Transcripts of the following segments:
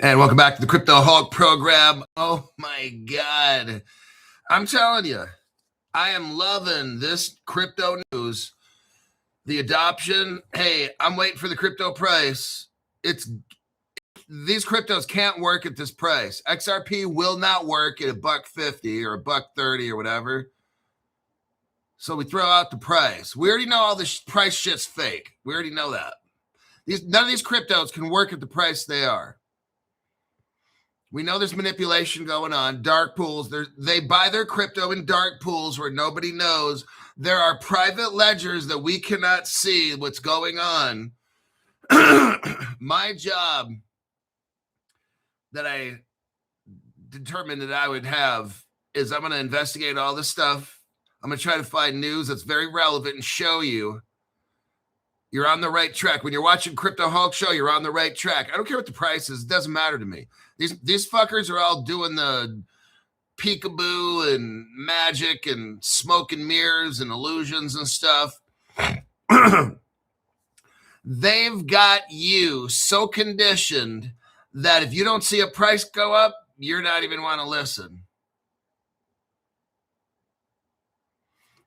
And welcome back to the Crypto Hulk program. Oh my God. I'm telling you, I am loving this crypto news. The adoption. Hey, I'm waiting for the crypto price. These cryptos can't work at this price. XRP will not work at $1.50 or $1.30 or whatever. So we throw out the price. We already know all this price shit's fake. We already know that. None of these cryptos can work at the price they are. We know there's manipulation going on, dark pools. They buy their crypto in dark pools where nobody knows. There are private ledgers that we cannot see what's going on. My job that I determined that I would have is I'm going to investigate all this stuff. I'm going to try to find news that's very relevant and show you you're on the right track. When you're watching Crypto Hulk Show, you're on the right track. I don't care what the price is. It doesn't matter to me. These fuckers are all doing the peekaboo and magic and smoke and mirrors and illusions and stuff. They've got you so conditioned that if you don't see a price go up, you're not even want to listen.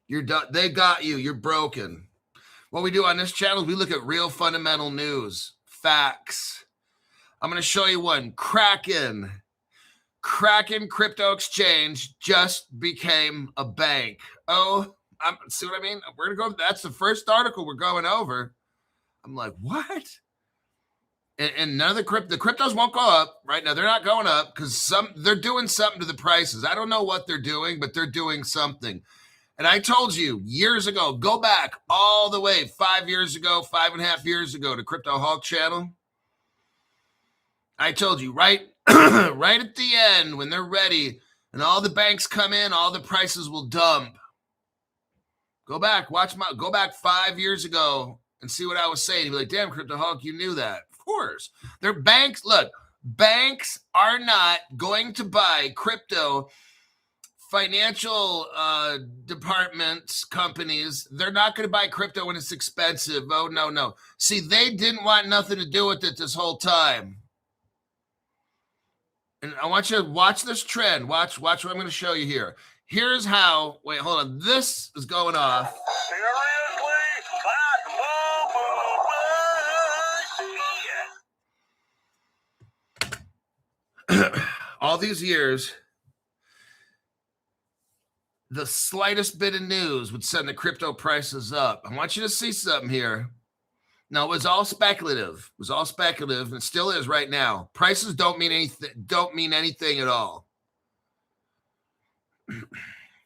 You're done. They got you. You're broken. What we do on this channel is we look at real fundamental news, facts. I'm going to show you one. Kraken crypto exchange just became a bank. Oh, see what I mean? We're going to go. That's the first article we're going over. I'm like, what? And none of the cryptos won't go up right now. They're not going up because they're doing something to the prices. I don't know what they're doing, but they're doing something. And I told you years ago, go back all the way 5 years ago, 5.5 years ago to Crypto Hulk channel. I told you right at the end when they're ready and all the banks come in, all the prices will dump. Go back, go back 5 years ago and see what I was saying. You'd be like, damn, Crypto Hulk, you knew that. Of course. They're banks. Look, banks are not going to buy crypto. Financial departments, companies, they're not going to buy crypto when it's expensive. Oh, no. See, they didn't want nothing to do with it this whole time. And I want you to watch this trend. Watch what I'm going to show you here. Here's how, wait, hold on. This is going off. Seriously? All these years, the slightest bit of news would send the crypto prices up. I want you to see something here. No, it was all speculative. It was all speculative, and it still is right now. Prices don't mean anything at all.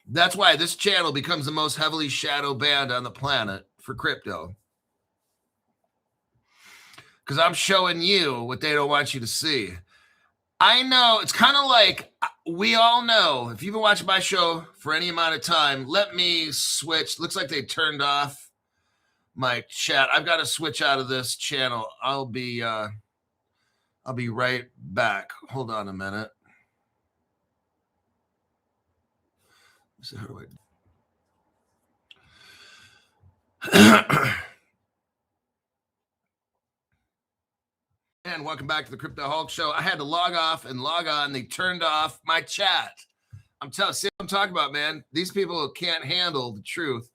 That's why this channel becomes the most heavily shadow banned on the planet for crypto. Because I'm showing you what they don't want you to see. I know it's kind of like we all know. If you've been watching my show for any amount of time, let me switch. Looks like they turned off my chat. I've got to switch out of this channel. I'll be right back. Hold on a minute. So how do I? And welcome back to the Crypto Hulk Show. I had to log off and log on. They turned off my chat. See what I'm talking about, man. These people can't handle the truth.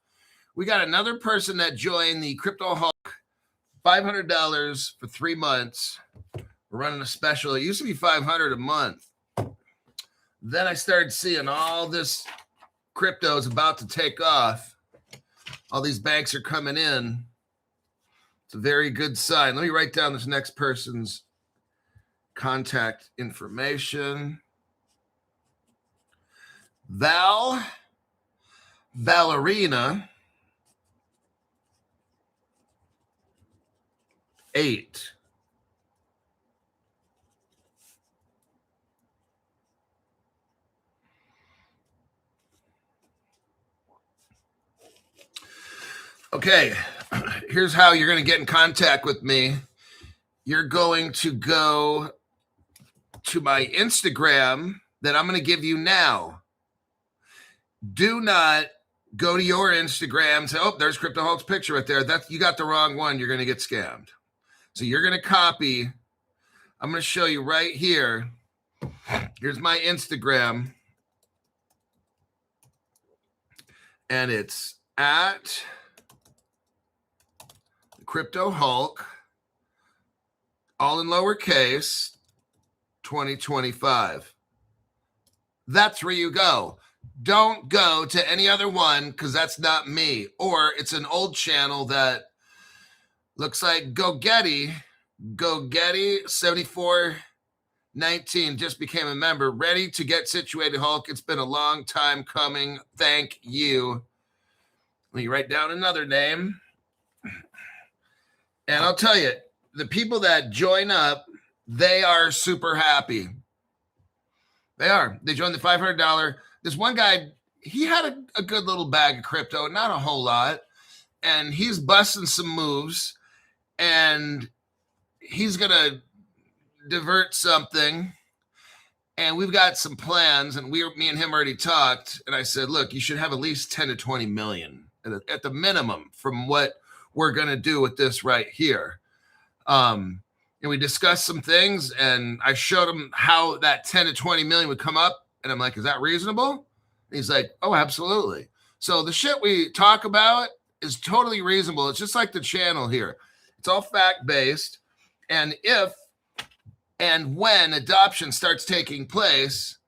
We got another person that joined the Crypto Hulk, $500 for 3 months. We're running a special. It used to be $500 a month. Then I started seeing all this crypto is about to take off. All these banks are coming in. It's a very good sign. Let me write down this next person's contact information. Valerina 8. Okay, here's how you're going to get in contact with me. You're going to go to my Instagram that I'm going to give you now. Do not go to your Instagram and say, oh, there's Crypto Hulk's picture right there. You got the wrong one. You're going to get scammed. So you're going to copy I'm going to show you right here. Here's my Instagram. And it's at Crypto Hulk, all in lowercase, 2025. That's where you go. Don't go to any other one because that's not me. Or it's an old channel that looks like GoGetty 7419 just became a member. Ready to get situated, Hulk. It's been a long time coming. Thank you. Let me write down another name. And I'll tell you, the people that join up, they are super happy. They are. They joined the $500. This one guy, he had a good little bag of crypto, not a whole lot. And he's busting some moves. And he's going to divert something. And we've got some plans. And me and him already talked. And I said, look, you should have at least 10 to 20 million at the minimum from what we're going to do with this right here. And we discussed some things, and I showed him how that 10 to 20 million would come up. And I'm like, is that reasonable? And he's like, oh, absolutely. So the shit we talk about is totally reasonable. It's just like the channel here. It's all fact-based. And if and when adoption starts taking place,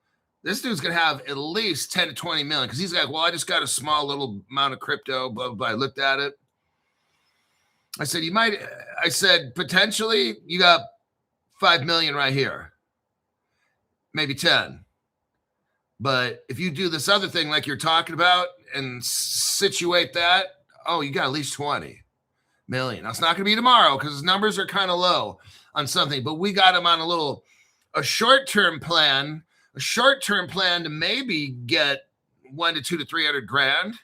this dude's going to have at least 10 to 20 million. Because he's like, well, I just got a small little amount of crypto, blah, blah, blah. I looked at it. I said, potentially you got 5 million right here, maybe 10. But if you do this other thing like you're talking about and situate that, oh, you got at least 20 million. Now, it's not going to be tomorrow because his numbers are kind of low on something, but we got him on a short-term plan to maybe get 1 to 2 to 300 grand.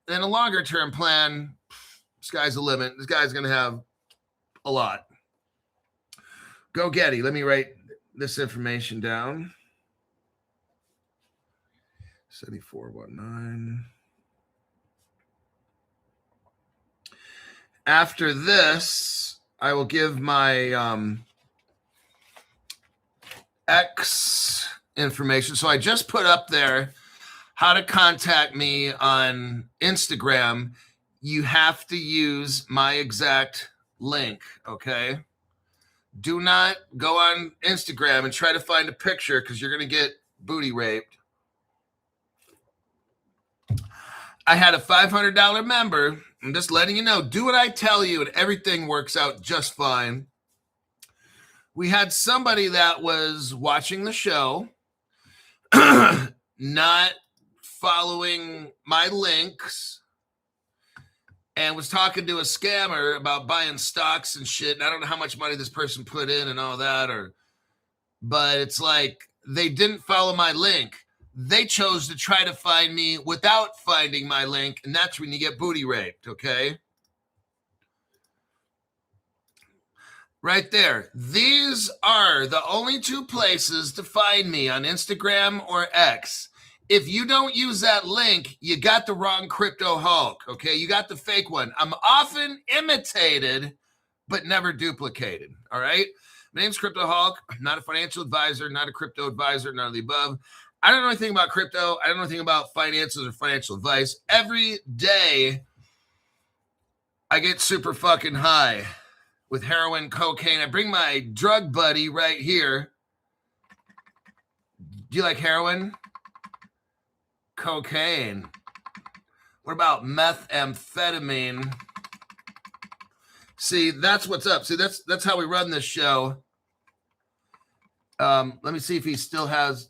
Then a longer-term plan, sky's the limit. This guy's going to have a lot. GoGetty. Let me write this information down. 7419. After this, I will give my X information. So I just put up there how to contact me on Instagram. You have to use my exact link, okay? Do not go on Instagram and try to find a picture because you're going to get booty raped. I had a $500 member. I'm just letting you know, do what I tell you and everything works out just fine. We had somebody that was watching the show, not following my links, and was talking to a scammer about buying stocks and shit. And I don't know how much money this person put in and all that, but it's like they didn't follow my link. They chose to try to find me without finding my link, and that's when you get booty raped, okay? Right there. These are the only two places to find me on Instagram or X. If you don't use that link, you got the wrong Crypto Hulk, okay? You got the fake one. I'm often imitated, but never duplicated, all right? My name's Crypto Hulk. I'm not a financial advisor, not a crypto advisor, none of the above. I don't know anything about crypto. I don't know anything about finances or financial advice. Every day, I get super fucking high with heroin, cocaine. I bring my drug buddy right here. Do you like heroin? Cocaine. What about methamphetamine? See, that's what's up. See, that's how we run this show. Let me see if he still has...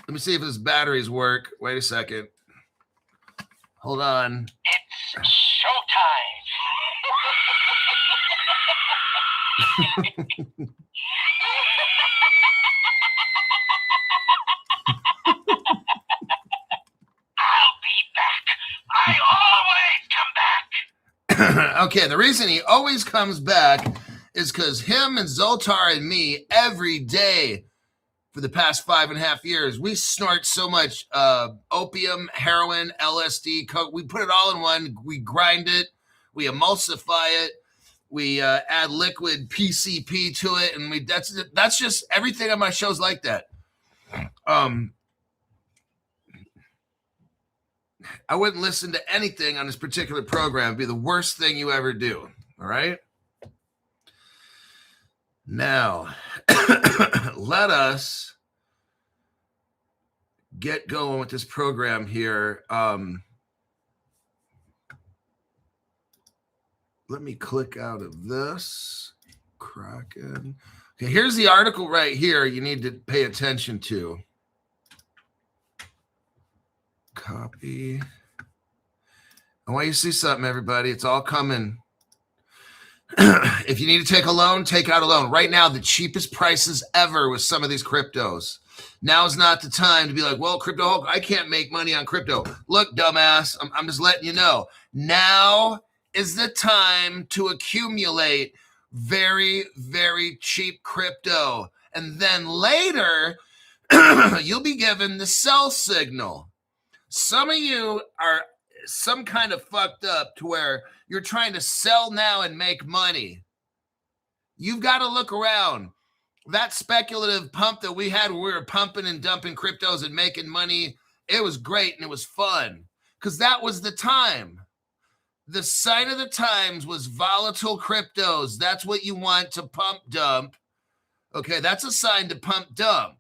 Let me see if his batteries work. Wait a second. Hold on. It's showtime. I'll be back. I always come back. Okay, the reason he always comes back is because him and Zoltar and me every day for the past 5.5 years, we snort so much opium, heroin, LSD, coke. We put it all in one. We grind it. We emulsify it. We add liquid PCP to it, and that's just everything on my show's like that. I wouldn't listen to anything on this particular program. It'd be the worst thing you ever do. All right. Now, let us get going with this program here. Let me click out of this. Kraken. Okay, here's the article right here you need to pay attention to. Copy. I want you to see something, everybody. It's all coming. If you need to take a loan, take out a loan. Right now, the cheapest prices ever with some of these cryptos. Now is not the time to be like, well, Crypto Hulk, I can't make money on crypto. Look, dumbass, I'm just letting you know. Now is the time to accumulate very, very cheap crypto. And then later, you'll be given the sell signal. Some of you are some kind of fucked up to where you're trying to sell now and make money. You've got to look around. That speculative pump that we had where we were pumping and dumping cryptos and making money, it was great and it was fun because that was the time. The sign of the times was volatile cryptos. That's what you want to pump dump. Okay, that's a sign to pump dump.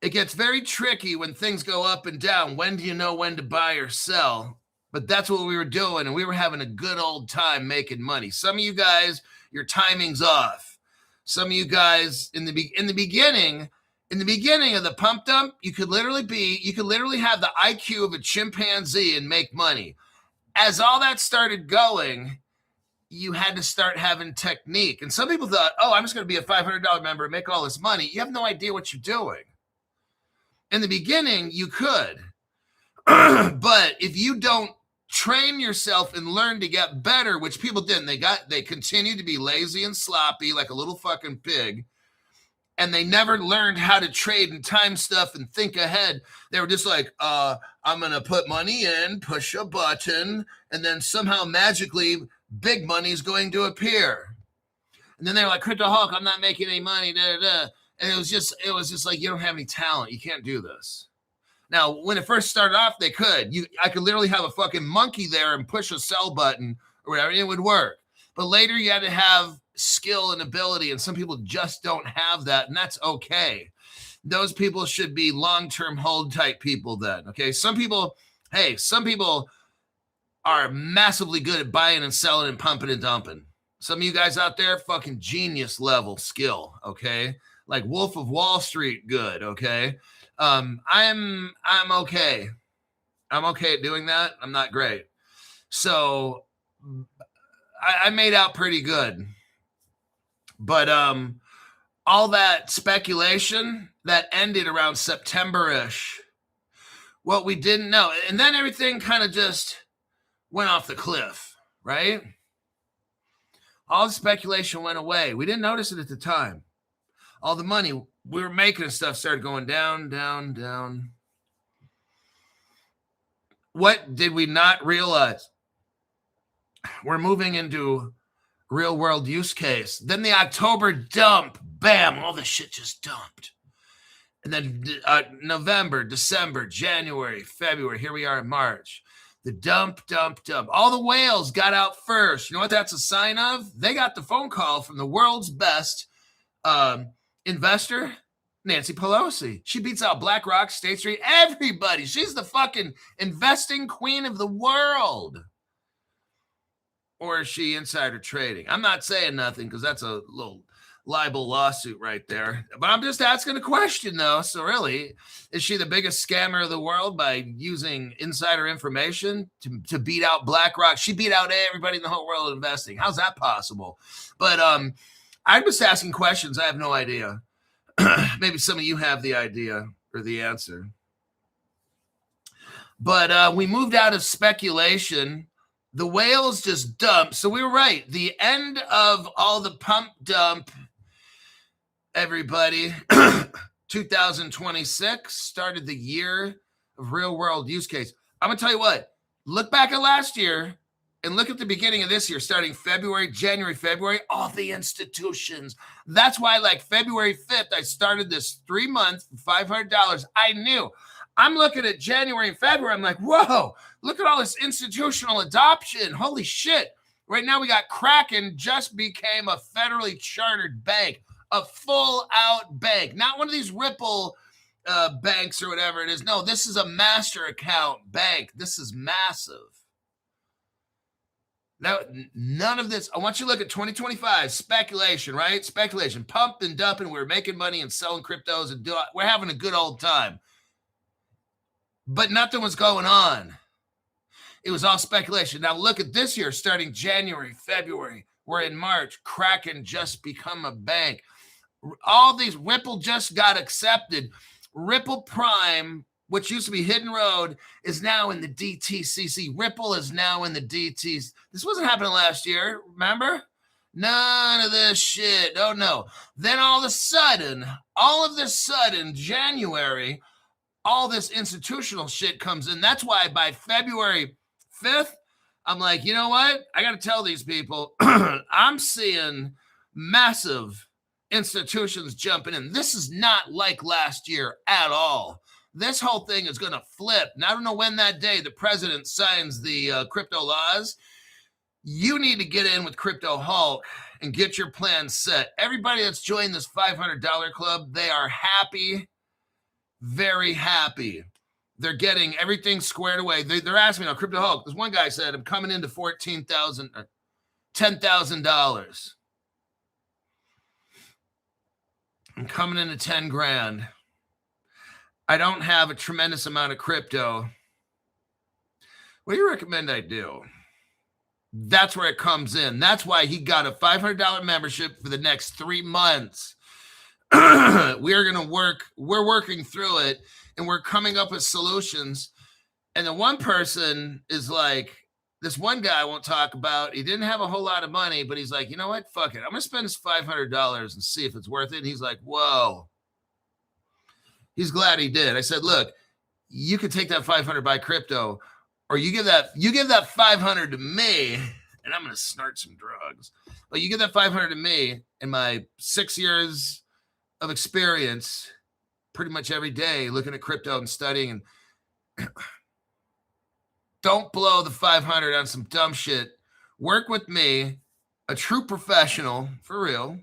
It gets very tricky when things go up and down. When do you know when to buy or sell? But that's what we were doing, and we were having a good old time making money. Some of you guys, your timing's off. Some of you guys, in the beginning of the pump dump, you could literally have the IQ of a chimpanzee and make money. As all that started going, you had to start having technique. And some people thought, oh, I'm just going to be a $500 member and make all this money. You have no idea what you're doing. In the beginning, you could. But if you don't train yourself and learn to get better, which people didn't, they continued to be lazy and sloppy like a little fucking pig. And they never learned how to trade and time stuff and think ahead. They were just like, I'm going to put money in, push a button, and then somehow magically big money is going to appear. And then they were like, Crypto Hulk, I'm not making any money, da, da, da. And it was just like, you don't have any talent. You can't do this. Now, when it first started off, they could. I could literally have a fucking monkey there and push a sell button or whatever, and it would work. But later, you had to have skill and ability, and some people just don't have that, and that's okay. Those people should be long-term hold type people then, okay? Some people are massively good at buying and selling and pumping and dumping. Some of you guys out there, fucking genius level skill, okay? Like Wolf of Wall Street good, okay? I'm okay. I'm okay at doing that. I'm not great. So I made out pretty good. But all that speculation, that ended around September-ish. What we didn't know. And then everything kind of just went off the cliff, right? All the speculation went away. We didn't notice it at the time. All the money we were making and stuff started going down, down, down. What did we not realize? We're moving into real world use case. Then the October dump, bam, all the shit just dumped. And then November, December, January, February, here we are in March. The dump. All the whales got out first. You know what that's a sign of? They got the phone call from the world's best investor, Nancy Pelosi. She beats out BlackRock, State Street, everybody. She's the fucking investing queen of the world. Or is she insider trading? I'm not saying nothing because that's a little libel lawsuit right there. But I'm just asking a question, though. So really, is she the biggest scammer of the world by using insider information to beat out BlackRock? She beat out everybody in the whole world investing. How's that possible? But I'm just asking questions. I have no idea. Maybe some of you have the idea or the answer. But we moved out of speculation. The whales just dumped. So we were right. The end of all the pump dump, everybody, 2026 started the year of real world use case. I'm going to tell you what, look back at last year. And look at the beginning of this year, starting January, February, all the institutions. That's why, like February 5th, I started this 3-month, $500. I knew. I'm looking at January and February. I'm like, whoa, look at all this institutional adoption. Holy shit. Right now we got Kraken just became a federally chartered bank, a full-out bank. Not one of these Ripple banks or whatever it is. No, this is a master account bank. This is massive. Now, none of this, I want you to look at 2025, speculation, right? Speculation, pump and dumping. We're making money and selling cryptos and we're having a good old time. But nothing was going on. It was all speculation. Now look at this year, starting January, February. We're in March. Kraken just become a bank. All these, Ripple just got accepted. Ripple Prime, which used to be Hidden Road, is now in the DTCC. Ripple is now in the DTs. This wasn't happening last year, remember? None of this shit. Oh, no. Then all of a sudden, January, all this institutional shit comes in. That's why by February 5th, I'm like, you know what? I got to tell these people, I'm seeing massive institutions jumping in. This is not like last year at all. This whole thing is going to flip. And I don't know when that day the president signs the crypto laws. You need to get in with Crypto Hulk and get your plan set. Everybody that's joined this $500 club, they are happy, very happy. They're getting everything squared away. They're asking me, Crypto Hulk, this one guy said, I'm coming into $10,000. I'm coming into 10 grand. I don't have a tremendous amount of crypto. What do you recommend I do? That's where it comes in. That's why he got a $500 membership for the next 3 months. We're working through it, and we're coming up with solutions. And the one person is like, this one guy I won't talk about, he didn't have a whole lot of money, but he's like, you know what? Fuck it. I'm going to spend this $500 and see if it's worth it. And he's like, whoa. He's glad he did. I said, look, you could take that 500 buy crypto, or you give that 500 to me, and I'm going to snort some drugs. But you give that 500 to me in my 6 years of experience, pretty much every day looking at crypto and studying, and don't blow the 500 on some dumb shit. Work with me, a true professional, for real,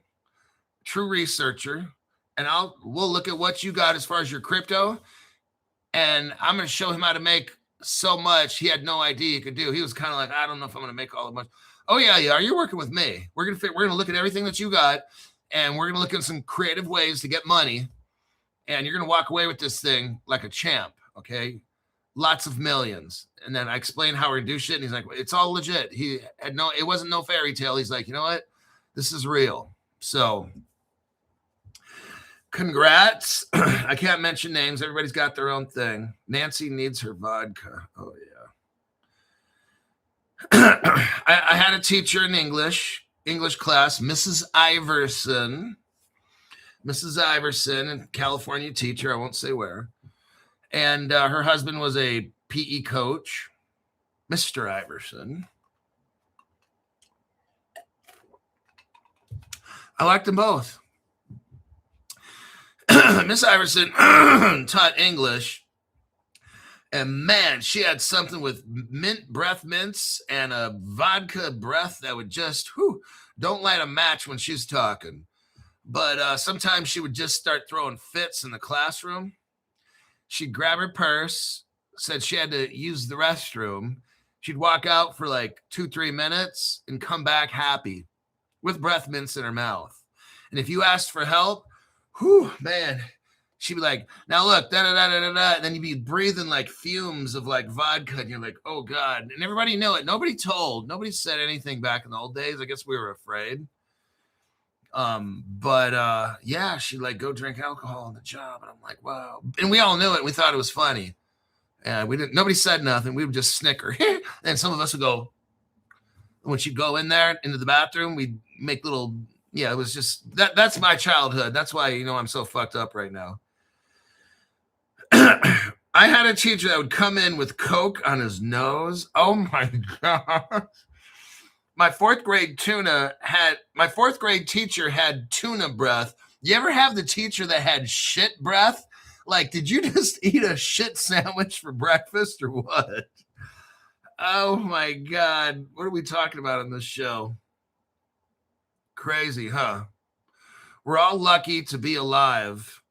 true researcher, and we'll look at what you got as far as your crypto, and I'm going to show him how to make so much he had no idea he could do. He was kind of like, I don't know if I'm going to make all the money. Oh yeah, you're working with me. We're going to look at everything that you got, and we're going to look at some creative ways to get money, and you're going to walk away with this thing like a champ, okay? Lots of millions. And then I explained how we're going to do shit, and he's like, it's all legit. It wasn't no fairy tale. He's like, you know what? This is real. So congrats. I can't mention names. Everybody's got their own thing. Nancy needs her vodka. Oh, yeah. I had a teacher in English class, Mrs. Iverson, a California teacher. I won't say where. And her husband was a PE coach, Mr. Iverson. I liked them both. Miss Iverson taught English, and man, she had something with breath mints and a vodka breath that would just, don't light a match when she's talking. But sometimes she would just start throwing fits in the classroom. She'd grab her purse, said she had to use the restroom. She'd walk out for like 2-3 minutes and come back happy with breath mints in her mouth. And if you asked for help, man, she'd be like, now look, da-da-da-da-da-da. And then you'd be breathing like fumes of like vodka. And you're like, oh God. And everybody knew it. Nobody said anything back in the old days. I guess we were afraid. Yeah, she'd like go drink alcohol on the job. And I'm like, wow. And we all knew it. We thought it was funny. And nobody said nothing. We would just snicker. And some of us would go, when she'd go in there into the bathroom, we'd make little, it was just, that's my childhood. That's why, I'm so fucked up right now. I had a teacher that would come in with Coke on his nose. Oh my God. my fourth grade teacher had tuna breath. You ever have the teacher that had shit breath? Like, did you just eat a shit sandwich for breakfast or what? Oh my God. What are we talking about on this show? Crazy, huh? We're all lucky to be alive.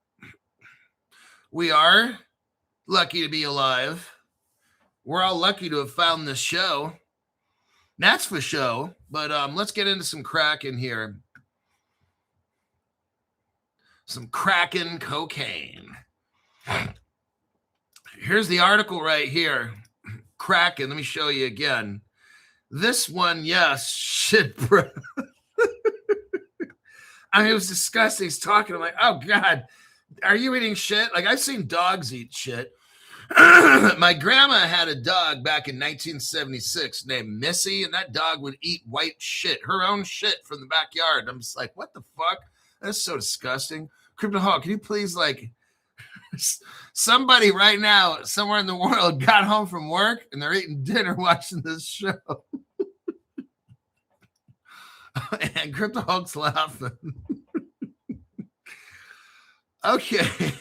We are lucky to be alive. We're all lucky to have found this show. That's for show. But let's get into some Kraken here. Some Kraken cocaine. Here's the article right here. Kraken, let me show you again. This one, yes, shit, bro. I mean, it was disgusting. He's talking. I'm like, oh, God, are you eating shit? Like, I've seen dogs eat shit. My grandma had a dog back in 1976 named Missy, and that dog would eat white shit, her own shit from the backyard. I'm just like, what the fuck? That's so disgusting. Crypto Hawk, can you please, like, somebody right now, somewhere in the world, got home from work and they're eating dinner watching this show. And Crypto Hawk's laughing. Okay.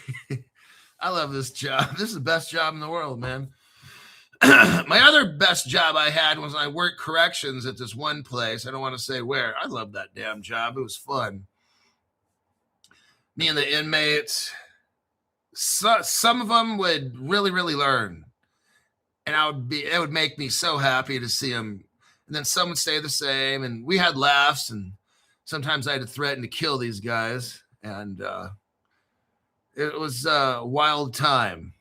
I love this job. This is the best job in the world, man. My other best job I had was I worked corrections at this one place. I don't want to say where. I love that damn job. It was fun. Me and the inmates, some of them would really, really learn. And it would make me so happy to see them. And then some would stay the same. And we had laughs. And sometimes I had to threaten to kill these guys. And it was a wild time.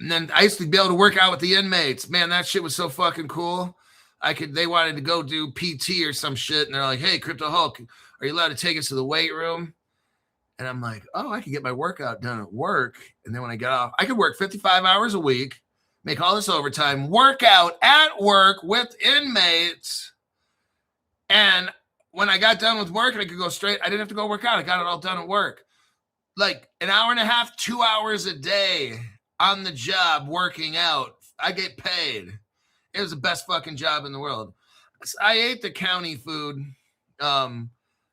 And then I used to be able to work out with the inmates. Man, that shit was so fucking cool. They wanted to go do PT or some shit. And they're like, hey, Crypto Hulk, are you allowed to take us to the weight room? And I'm like, oh, I can get my workout done at work. And then when I get off, I could work 55 hours a week, make all this overtime, work out at work with inmates. And when I got done with work, I could go straight. I didn't have to go work out. I got it all done at work. Like an hour and a half, 2 hours a day on the job working out. I get paid. It was the best fucking job in the world. I ate the county food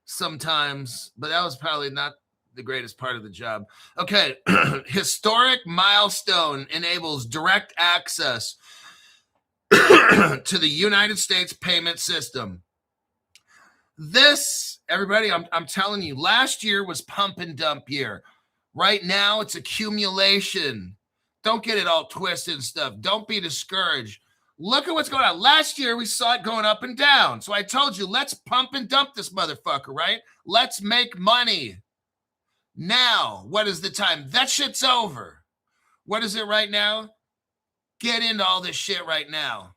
sometimes, but that was probably not the greatest part of the job. Okay. Historic milestone enables direct access to the United States payment system. This, everybody, I'm telling you, last year was pump and dump year. Right now, it's accumulation. Don't get it all twisted and stuff. Don't be discouraged. Look at what's going on. Last year, we saw it going up and down. So I told you, let's pump and dump this motherfucker, right? Let's make money. Now, what is the time? That shit's over. What is it right now? Get into all this shit right now.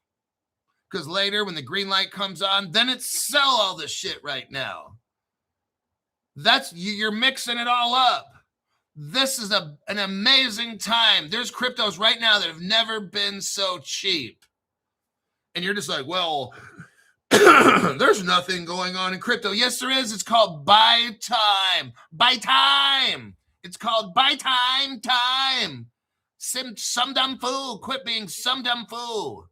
Because later, when the green light comes on, then it's sell all this shit right now. You're mixing it all up. This is an amazing time. There's cryptos right now that have never been so cheap. And you're just like, well, there's nothing going on in crypto. Yes, there is. It's called buy time. Buy time. It's called buy time. Some dumb fool. Quit being some dumb fool.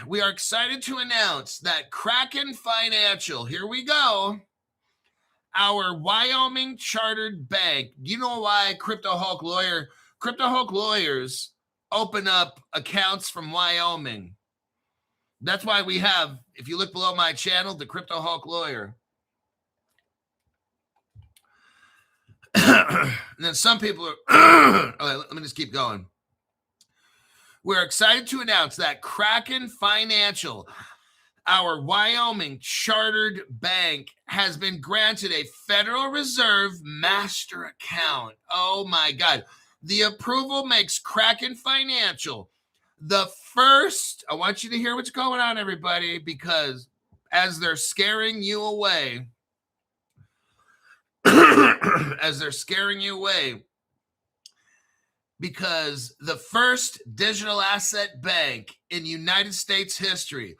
We are excited to announce that Kraken Financial, here we go, our Wyoming chartered bank. You know why Crypto Hulk lawyers open up accounts from Wyoming? That's why we have, if you look below my channel, the Crypto Hulk lawyer. And then some people are, okay, let me just keep going. We're excited to announce that Kraken Financial, our Wyoming chartered bank, has been granted a Federal Reserve master account. Oh my God. The approval makes Kraken Financial the first. I want you to hear what's going on, everybody, because as they're scaring you away, because the first digital asset bank in United States history,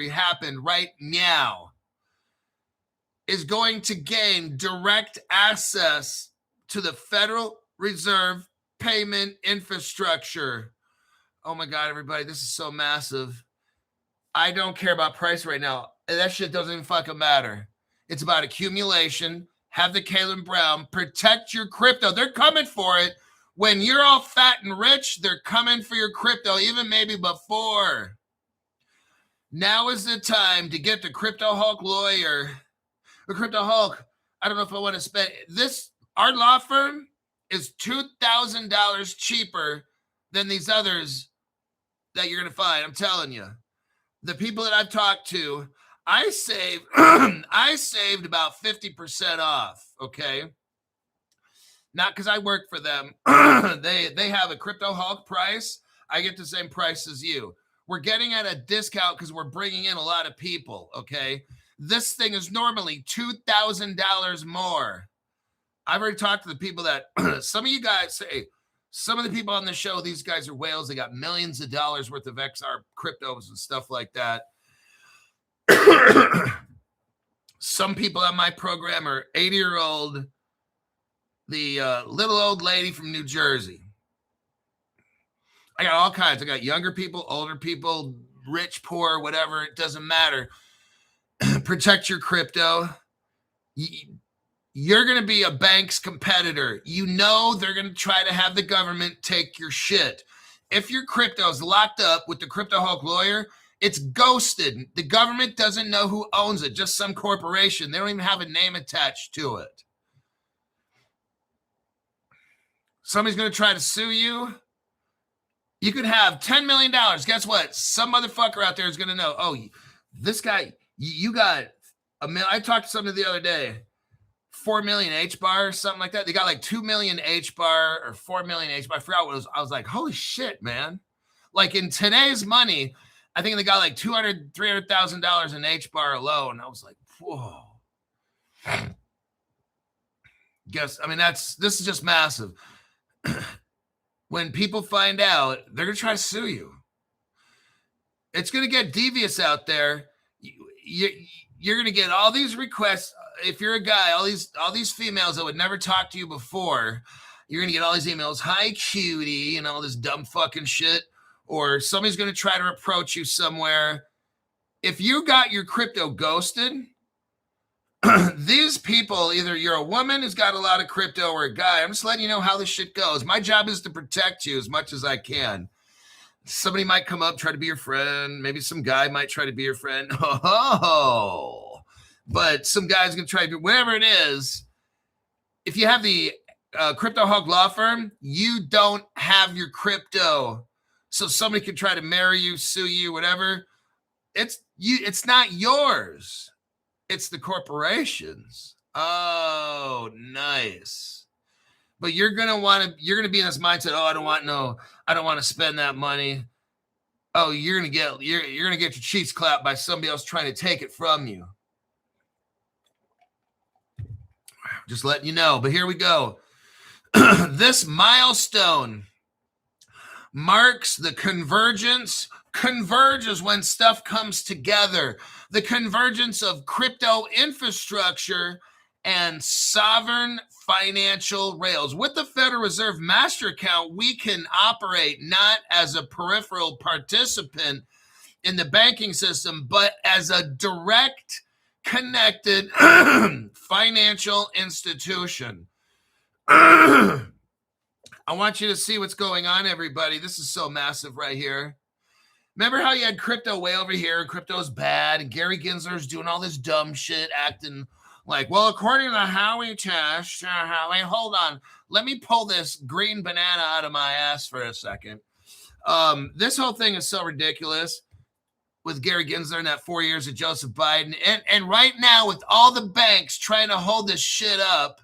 happened right now, is going to gain direct access to the Federal Reserve payment infrastructure. Oh my God, everybody, this is so massive. I don't care about price right now. That shit doesn't even fucking matter. It's about accumulation. Have the Kalen Brown. Protect your crypto. They're coming for it. When you're all fat and rich, they're coming for your crypto, even maybe before. Now is the time to get the Crypto Hulk lawyer. The Crypto Hulk, I don't know if I want to spend this. Our law firm is $2,000 cheaper than these others that you're going to find. I'm telling you. The people that I've talked to, I saved about 50% off, okay? Not because I work for them. They have a Crypto Hulk price. I get the same price as you. We're getting at a discount because we're bringing in a lot of people, okay? This thing is normally $2,000 more. I've already talked to the people that some of you guys say, some of the people on the show, these guys are whales. They got millions of dollars worth of XR cryptos and stuff like that. Some people on my program are 80-year-old, the little old lady from New Jersey. I got all kinds. I got younger people, older people, rich, poor, whatever. It doesn't matter. Protect your crypto. You're going to be a bank's competitor. You know they're going to try to have the government take your shit. If your crypto is locked up with the Crypto Hulk lawyer, it's ghosted. The government doesn't know who owns it, just some corporation. They don't even have a name attached to it. Somebody's going to try to sue you. You could have $10 million. Guess what? Some motherfucker out there is going to know, oh, this guy, you got a million. I talked to somebody the other day. 4 million HBAR or something like that. They got like 2 million HBAR or 4 million HBAR. I forgot what it was. I was like, holy shit, man. Like in today's money, I think they got like $200,000, $300,000 in HBAR alone. I was like, whoa. This is just massive. When people find out, they're going to try to sue you. It's going to get devious out there. You're going to get all these requests. If you're a guy, all these females that would never talk to you before, you're going to get all these emails, hi, cutie, and all this dumb fucking shit. Or somebody's going to try to approach you somewhere. If you got your crypto ghosted, these people, either you're a woman who's got a lot of crypto or a guy, I'm just letting you know how this shit goes. My job is to protect you as much as I can. Somebody might come up, try to be your friend. Maybe some guy might try to be your friend. Oh, but some guy's going to try to do whatever it is. If you have the Crypto Hog law firm, you don't have your crypto. So somebody could try to marry you, sue you, whatever. It's not yours. It's the corporation's. Oh, nice. But you're gonna be in this mindset. Oh, I don't want to spend that money. Oh, you're gonna get your cheeks clapped by somebody else trying to take it from you. Just letting you know. But here we go. This milestone marks the convergence. Converge is when stuff comes together. The convergence of crypto infrastructure and sovereign financial rails. With the Federal Reserve Master Account, we can operate not as a peripheral participant in the banking system, but as a direct connected financial institution. I want you to see what's going on, everybody. This is so massive right here. Remember how you had crypto way over here, crypto's bad, and Gary Gensler's doing all this dumb shit, acting like, well, according to the Howey test, Howie, hold on. Let me pull this green banana out of my ass for a second. This whole thing is so ridiculous with Gary Gensler and that 4 years of Joseph Biden. And right now with all the banks trying to hold this shit up,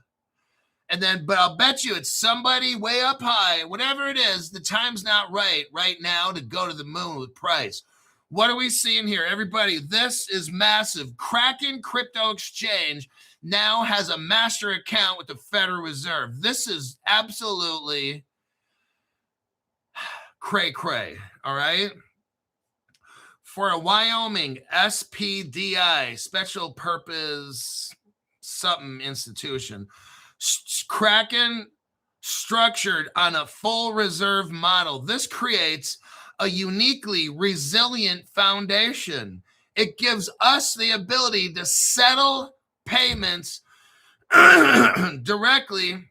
but I'll bet you it's somebody way up high, whatever it is, the time's not right now to go to the moon with price. What are we seeing here? Everybody, this is massive. Kraken Crypto Exchange now has a master account with the Federal Reserve. This is absolutely cray-cray, all right? For a Wyoming SPDI, Special Purpose Something Institution, Kraken structured on a full reserve model. This creates a uniquely resilient foundation. It gives us the ability to settle payments directly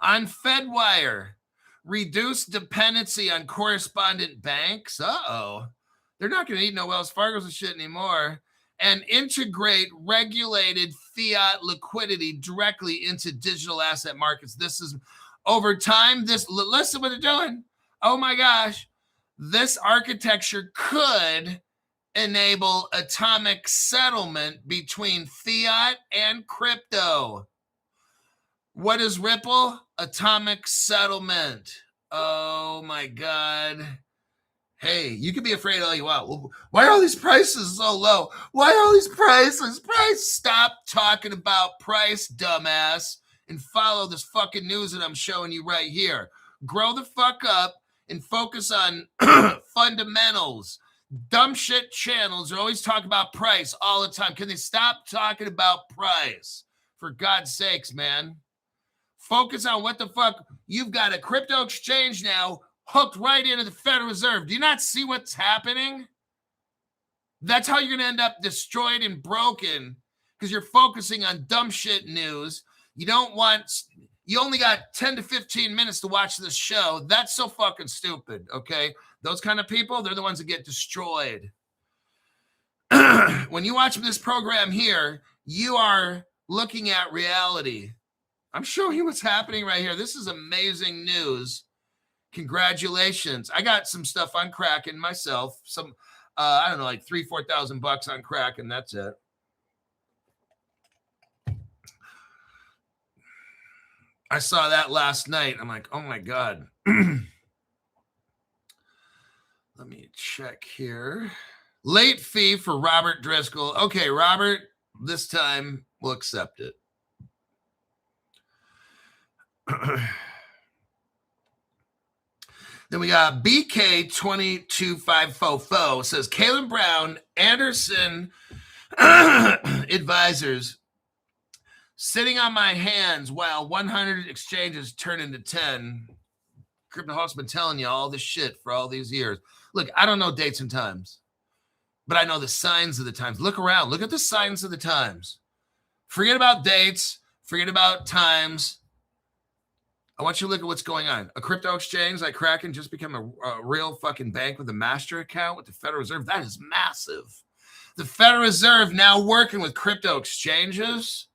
on Fedwire, reduce dependency on correspondent banks. They're not going to need no Wells Fargo's and shit anymore. And integrate regulated fiat liquidity directly into digital asset markets. This is over time. Listen what they're doing. Oh my gosh. This architecture could enable atomic settlement between fiat and crypto. What is Ripple? Atomic settlement. Oh my God. Hey, you can be afraid all you want. Well, why are all these prices so low? Why are all these prices? Stop talking about price, dumbass, and follow this fucking news that I'm showing you right here. Grow the fuck up and focus on fundamentals. Dumb shit channels are always talking about price all the time. Can they stop talking about price? For God's sakes, man. Focus on what the fuck. You've got a crypto exchange now hooked right into the Federal Reserve. Do you not see what's happening? That's how you're going to end up destroyed and broken because you're focusing on dumb shit news. You only got 10 to 15 minutes to watch this show. That's so fucking stupid, okay? Those kind of people, they're the ones that get destroyed. When you watch this program here, you are looking at reality. I'm showing you what's happening right here. This is amazing news. Congratulations. I got some stuff on Kraken myself. Some, I don't know, like $3,000-$4,000 on Kraken. That's it. I saw that last night. I'm like, oh my God. Let me check here. Late fee for Robert Driscoll. Okay, Robert, this time we'll accept it. Then we got BK22544 says, Caleb Brown, Anderson advisors, sitting on my hands while 100 exchanges turn into 10. Crypto Hawk's been telling you all this shit for all these years. Look, I don't know dates and times, but I know the signs of the times. Look around. Look at the signs of the times. Forget about dates. Forget about times. I want you to look at what's going on. A crypto exchange like Kraken just became a real fucking bank with a master account with the Federal Reserve. That is massive. The Federal Reserve now working with crypto exchanges.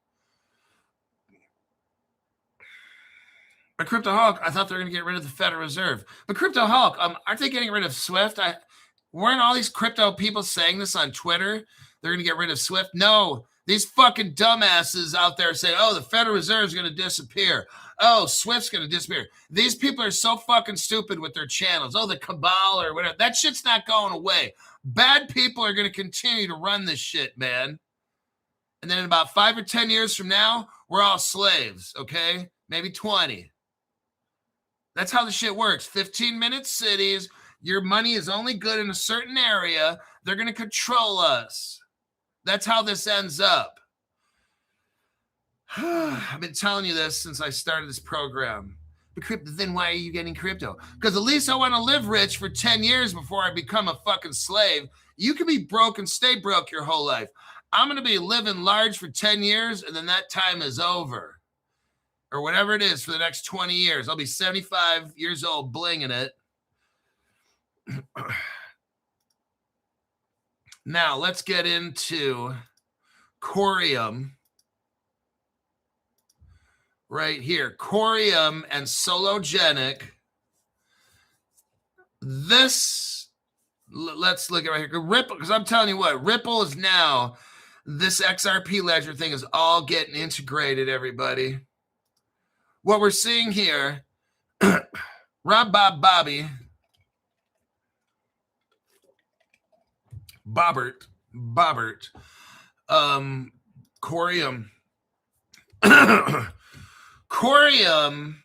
But Crypto Hulk, I thought they were going to get rid of the Federal Reserve. But Crypto Hulk, aren't they getting rid of SWIFT? Weren't all these crypto people saying this on Twitter? They're going to get rid of SWIFT? No. These fucking dumbasses out there say, oh, the Federal Reserve is going to disappear. Oh, SWIFT's going to disappear. These people are so fucking stupid with their channels. Oh, the cabal or whatever. That shit's not going away. Bad people are going to continue to run this shit, man. And then in about 5 or 10 years from now, we're all slaves, okay? Maybe 20. That's how the shit works. 15-minute cities. Your money is only good in a certain area. They're going to control us. That's how this ends up. I've been telling you this since I started this program. But then why are you getting crypto? Because at least I want to live rich for 10 years before I become a fucking slave. You can be broke and stay broke your whole life. I'm going to be living large for 10 years, and then that time is over. Or whatever it is for the next 20 years. I'll be 75 years old blinging it. Now, let's get into Coreum right here. Coreum and Sologenic. This, let's look at right here. Ripple, because I'm telling you what, Ripple is now, this XRP ledger thing is all getting integrated, everybody. What we're seeing here, Rob Bob Bobby, Bobbert, Coreum. Coreum,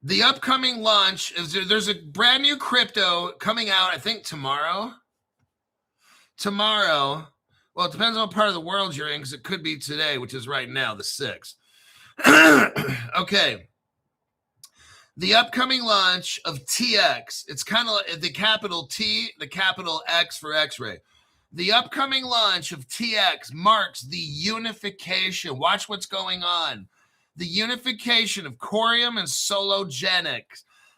the upcoming launch is there's a brand new crypto coming out, I think tomorrow. Well, it depends on what part of the world you're in, because it could be today, which is right now, the 6th. Okay. The upcoming launch of TX, it's kind of like the capital T, the capital X for X-ray. The upcoming launch of TX marks the unification. Watch what's going on. The unification of Coreum and Sologenic.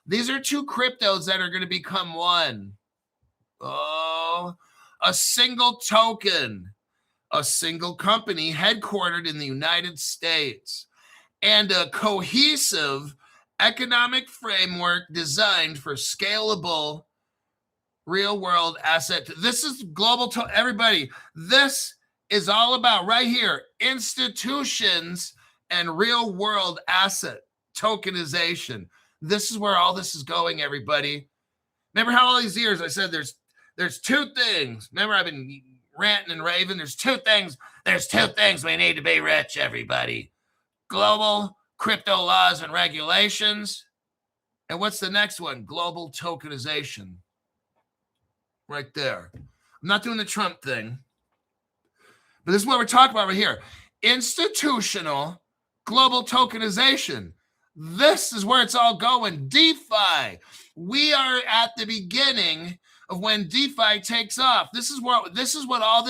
These are two cryptos that are going to become one. Oh, a single token, a single company headquartered in the United States, and a cohesive economic framework designed for scalable real-world asset. This is global. Everybody, this is all about right here, institutions and real-world asset tokenization. This is where all this is going, everybody. Remember how all these years I said there's two things. Remember I've been ranting and raving. There's two things. There's two things we need to be rich, everybody. Global crypto laws and regulations. And what's the next one? Global tokenization. Right there. I'm not doing the Trump thing. But this is what we're talking about right here. Institutional global tokenization. This is where it's all going. DeFi. We are at the beginning of when DeFi takes off. This is what all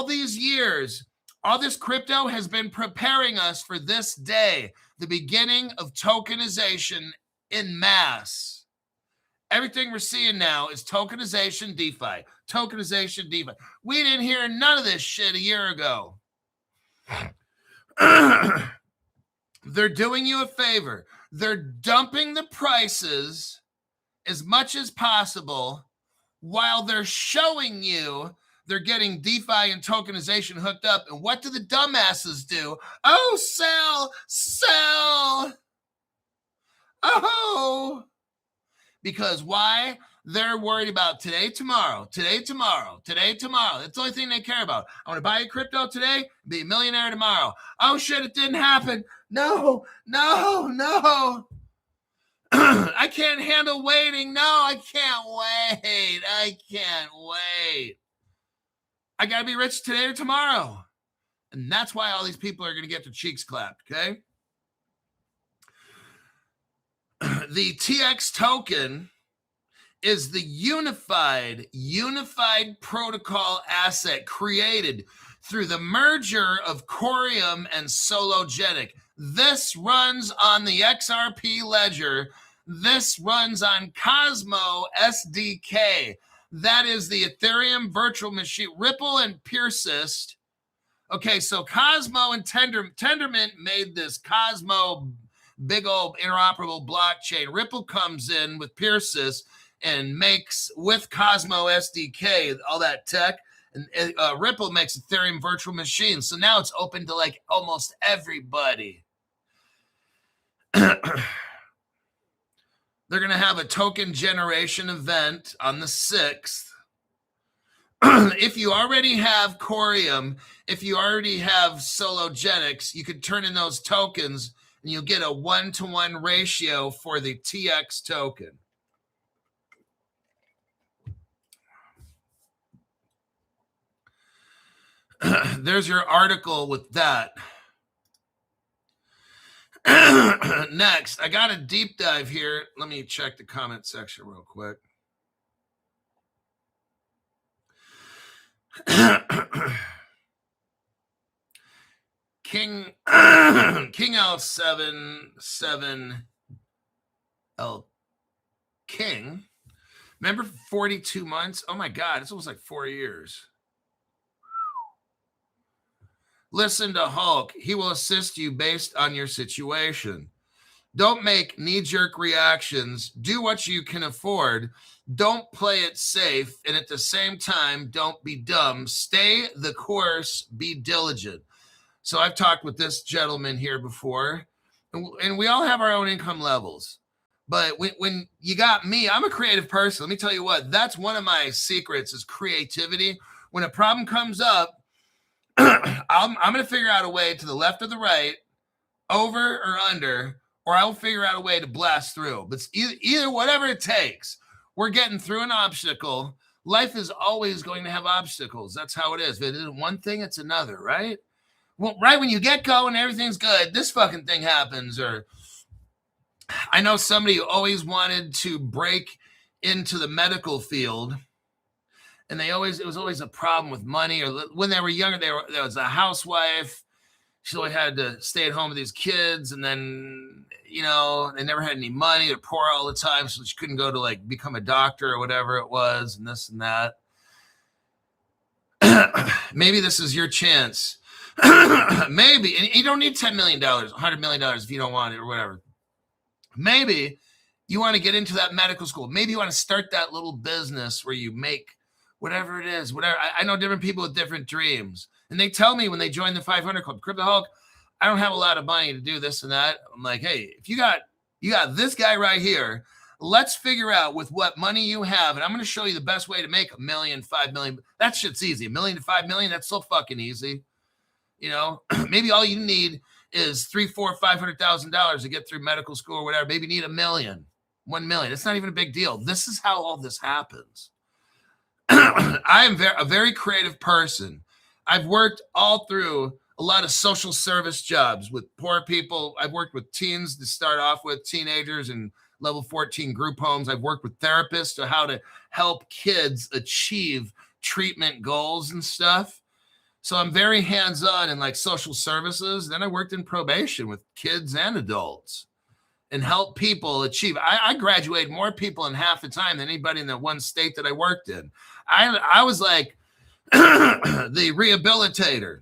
these years, all this crypto has been preparing us for this day, the beginning of tokenization in mass. Everything we're seeing now is tokenization, DeFi. Tokenization, DeFi. We didn't hear none of this shit a year ago. They're doing you a favor. They're dumping the prices as much as possible while they're showing you they're getting DeFi and tokenization hooked up. And what do the dumbasses do? Oh, sell. Oh. Because why? They're worried about today, tomorrow. That's the only thing they care about. I want to buy a crypto today, be a millionaire tomorrow. Oh, shit, it didn't happen. No. I can't handle waiting. No, I can't wait. I got to be rich today or tomorrow. And that's why all these people are going to get their cheeks clapped, okay? The TX token is the unified protocol asset created through the merger of Coreum and Sologenic. This runs on the XRP ledger. This runs on Cosmo SDK. That is the Ethereum virtual machine. Ripple and Persist. Okay, so Cosmo and Tendermint made this Cosmo big old interoperable blockchain. Ripple comes in with Persist and makes with Cosmo SDK all that tech, and Ripple makes Ethereum virtual machines. So now it's open to like almost everybody. They're going to have a token generation event on the 6th. If you already have Coreum, if you already have Sologenics, you could turn in those tokens and you'll get a 1-to-1 ratio for the TX token. There's your article with that. Next, I got a deep dive here. Let me check the comment section real quick. King L77 L King. Remember 42 months? Oh my God, it's almost like 4 years. Listen to Hulk. He will assist you based on your situation. Don't make knee-jerk reactions. Do what you can afford. Don't play it safe. And at the same time, don't be dumb. Stay the course. Be diligent. So I've talked with this gentleman here before, and we all have our own income levels. But when you got me, I'm a creative person. Let me tell you what, that's one of my secrets is creativity. When a problem comes up, I'm going to figure out a way to the left or the right, over or under, or I'll figure out a way to blast through. But either whatever it takes, we're getting through an obstacle. Life is always going to have obstacles. That's how it is. If it isn't one thing, it's another, right? Well, right when you get going, everything's good. This fucking thing happens, or I know somebody who always wanted to break into the medical field, and it was always a problem with money. Or when they were younger, there was a housewife. She always had to stay at home with these kids, and then, you know, they never had any money. They're poor all the time, so she couldn't go to like become a doctor or whatever it was, and this and that. Maybe this is your chance. Maybe, and you don't need $10 million, $100 million if you don't want it or whatever. Maybe you want to get into that medical school. Maybe you want to start that little business where you make whatever it is, whatever. I know different people with different dreams. And they tell me when they join the 500 Club, Crypto Hulk, I don't have a lot of money to do this and that. I'm like, hey, if you got this guy right here, let's figure out with what money you have. And I'm going to show you the best way to make $1 million, $5 million. That shit's easy. $1 million to $5 million. That's so fucking easy. You know, maybe all you need is $300,000, $400,000, $500,000 to get through medical school or whatever. Maybe you need $1 million, $1 million. It's not even a big deal. This is how all this happens. I am a very creative person. I've worked all through a lot of social service jobs with poor people. I've worked with teens to start off with, teenagers and level 14 group homes. I've worked with therapists to how to help kids achieve treatment goals and stuff. So I'm very hands-on in like social services. Then I worked in probation with kids and adults and help people achieve. I graduated more people in half the time than anybody in the one state that I worked in. I was like the rehabilitator.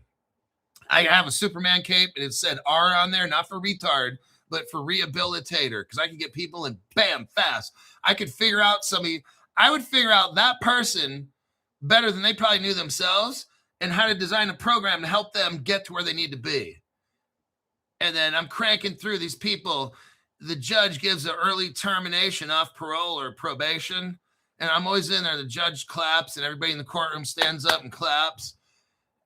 I have a Superman cape and it said R on there, not for retard, but for rehabilitator, because I could get people in bam fast. I could figure out somebody. I would figure out that person better than they probably knew themselves and how to design a program to help them get to where they need to be. And then I'm cranking through these people. The judge gives an early termination off parole or probation. And I'm always in there. The judge claps and everybody in the courtroom stands up and claps.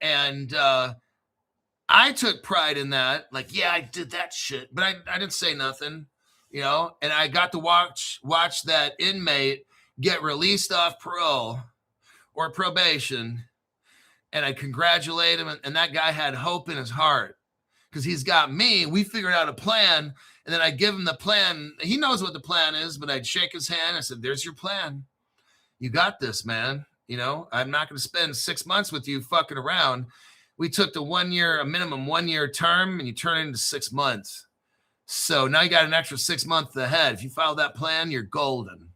And I took pride in that. Like, yeah, I did that shit. But I didn't say nothing, you know. And I got to watch that inmate get released off parole or probation. And I congratulate him. And that guy had hope in his heart because he's got me. We figured out a plan. And then I give him the plan. He knows what the plan is, but I'd shake his hand. I said, there's your plan. You got this, man. You know, I'm not going to spend 6 months with you fucking around. We took a minimum 1 year term, and you turn it into 6 months. So now you got an extra 6 months ahead. If you follow that plan, you're golden.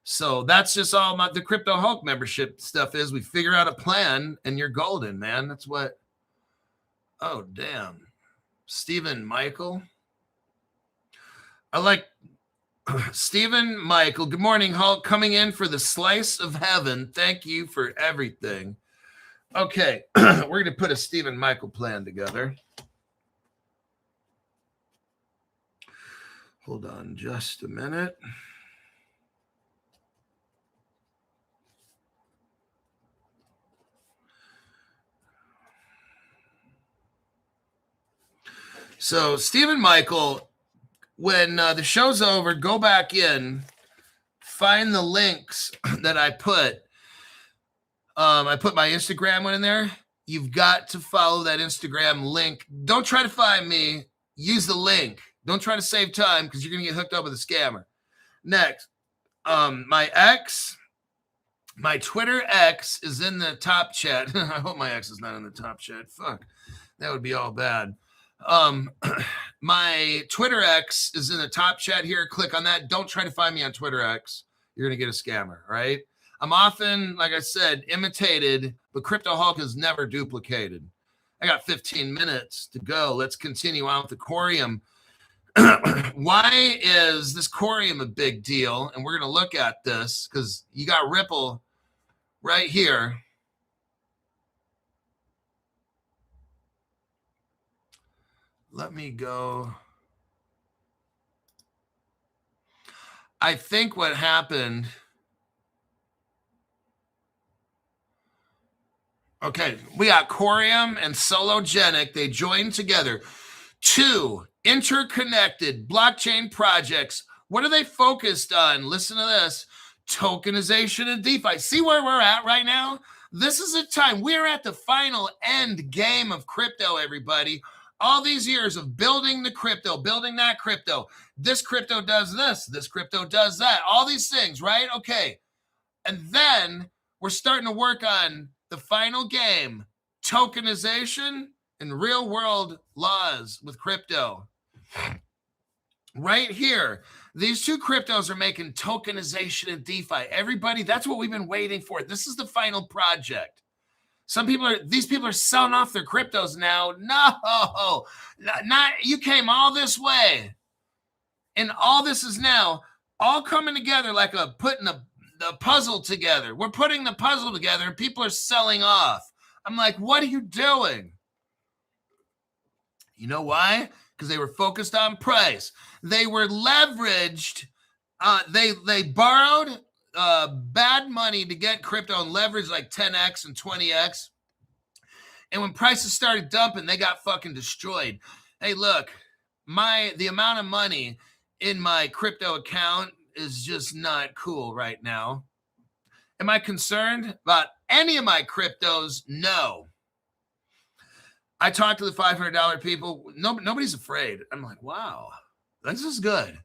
So that's just all the Crypto Hulk membership stuff is. We figure out a plan, and you're golden, man. That's what. Oh, damn. Stephen Michael. I like Stephen Michael. Good morning, Hulk. Coming in for the slice of heaven. Thank you for everything. Okay, we're going to put a Stephen Michael plan together. Hold on just a minute. So, Stephen Michael, when the show's over, go back in, find the links that I put. I put my Instagram one in there. You've got to follow that Instagram link. Don't try to find me. Use the link. Don't try to save time because you're going to get hooked up with a scammer. Next, my Twitter X is in the top chat. I hope my X is not in the top chat. Fuck, that would be all bad. My Twitter X is in the top chat here. Click on that. Don't try to find me on Twitter X. You're going to get a scammer, right? I'm often, like I said, imitated, but Crypto Hulk is never duplicated. I got 15 minutes to go. Let's continue on with the Coreum. Why is this Coreum a big deal? And we're going to look at this because you got Ripple right here. Let me go. I think what happened. Okay, we got Coreum and Sologenic. They joined together. Two interconnected blockchain projects. What are they focused on? Listen to this. Tokenization and DeFi. See where we're at right now? This is a time. We're at the final end game of crypto, everybody. All these years of building the crypto, building that crypto. This crypto does this crypto does that. All these things, right? Okay. And then we're starting to work on the final game, tokenization and real world laws with crypto. Right here, these two cryptos are making tokenization and DeFi. Everybody, that's what we've been waiting for. This is the final project. These people are selling off their cryptos now. No, not you came all this way. And all this is now all coming together like putting the puzzle together. We're putting the puzzle together and people are selling off. I'm like, what are you doing? You know why? Because they were focused on price. They were leveraged. They borrowed bad money to get crypto and leverage like 10x and 20x. And when prices started dumping, they got fucking destroyed. Hey, look, the amount of money in my crypto account is just not cool right now. Am I concerned about any of my cryptos? No. I talked to the $500 people. Nobody's afraid. I'm like, wow, this is good.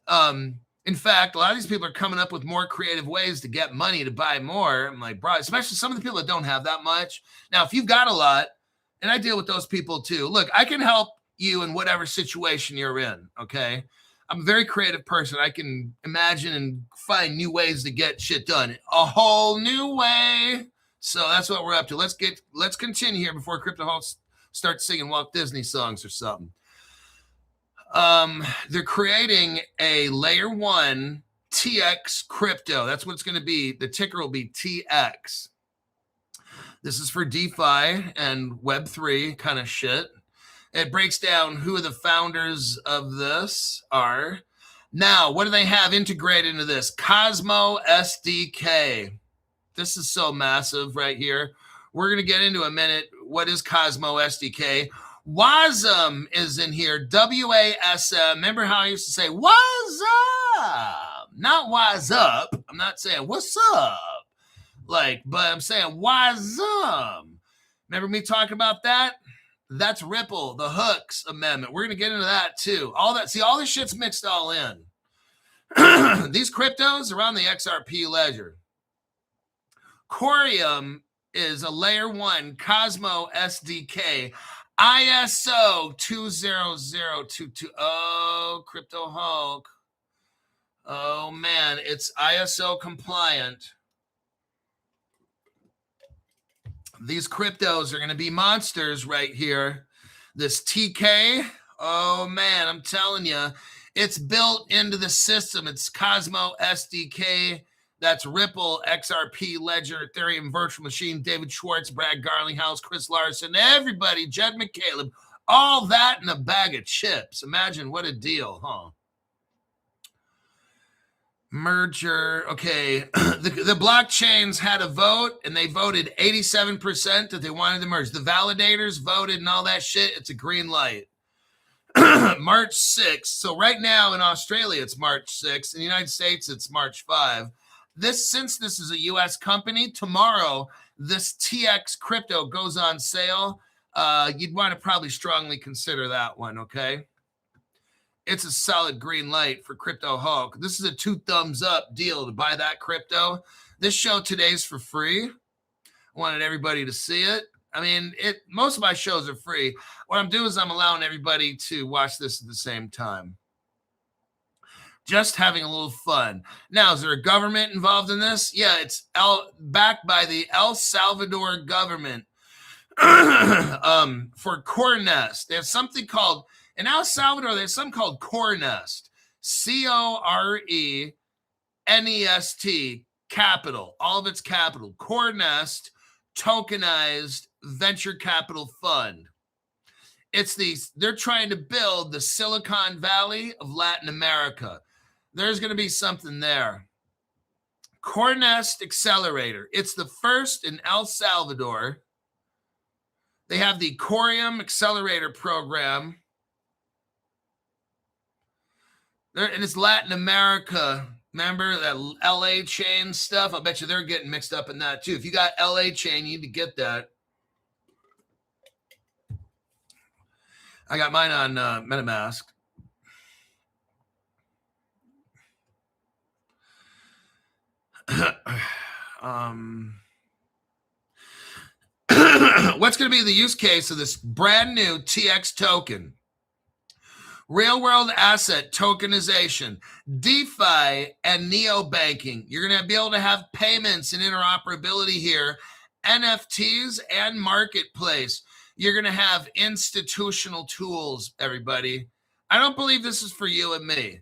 In fact, a lot of these people are coming up with more creative ways to get money to buy more. I'm like, bro, especially some of the people that don't have that much. Now, if you've got a lot, and I deal with those people too. Look, I can help you in whatever situation you're in, okay? I'm a very creative person. I can imagine and find new ways to get shit done. A whole new way. So that's what we're up to. Let's continue here before Crypto Hulk starts singing Walt Disney songs or something. They're creating a layer 1 TX crypto. That's what it's going to be. The ticker will be TX. This is for DeFi and Web3 kind of shit. It breaks down who the founders of this are. Now, what do they have integrated into this? Cosmo SDK. This is so massive right here. We're going to get into a minute. What is Cosmo SDK? WASM is in here. WASM. Remember how I used to say, what's up? Not what's up. I'm not saying what's up. But I'm saying WASM. Remember me talking about that? That's Ripple, the Hooks Amendment. We're going to get into that too. All this shit's mixed all in. These cryptos are on the XRP ledger. Coreum is a layer 1 Cosmo SDK ISO 20022. Oh, Crypto Hulk. Oh, man, it's ISO compliant. These cryptos are going to be monsters right here. This TK, oh, man, I'm telling you, it's built into the system. It's Cosmo SDK. That's Ripple, XRP, Ledger, Ethereum, Virtual Machine, David Schwartz, Brad Garlinghouse, Chris Larson, everybody, Jed McCaleb, all that in a bag of chips. Imagine what a deal, huh? Merger. Okay. The blockchains had a vote, and they voted 87% that they wanted to merge. The validators voted and all that shit. It's a green light. March 6th. So right now in Australia, it's March 6th. In the United States, it's March 5th. Since this is a U.S. company, tomorrow this TX crypto goes on sale. You'd want to probably strongly consider that one, okay? It's a solid green light for Crypto Hulk. This is a 2 thumbs up deal to buy that crypto. This show today's for free. I wanted everybody to see it. I mean, most of my shows are free. What I'm doing is I'm allowing everybody to watch this at the same time. Just having a little fun. Now, is there a government involved in this? Yeah, it's backed by the El Salvador government for Core Nest. They have something called, in El Salvador, there's something called Core Nest. CORENEST, capital, all of its capital. Core Nest, tokenized venture capital fund. They're trying to build the Silicon Valley of Latin America. There's going to be something there. Core Nest Accelerator. It's the first in El Salvador. They have the Coreum Accelerator program. And it's Latin America. Remember that LA chain stuff? I bet you they're getting mixed up in that too. If you got LA chain, you need to get that. I got mine on MetaMask. What's going to be the use case of this brand new TX token? Real world asset tokenization, DeFi, and neobanking. You're going to be able to have payments and interoperability here, NFTs and marketplace. You're going to have institutional tools, everybody. I don't believe this is for you and me.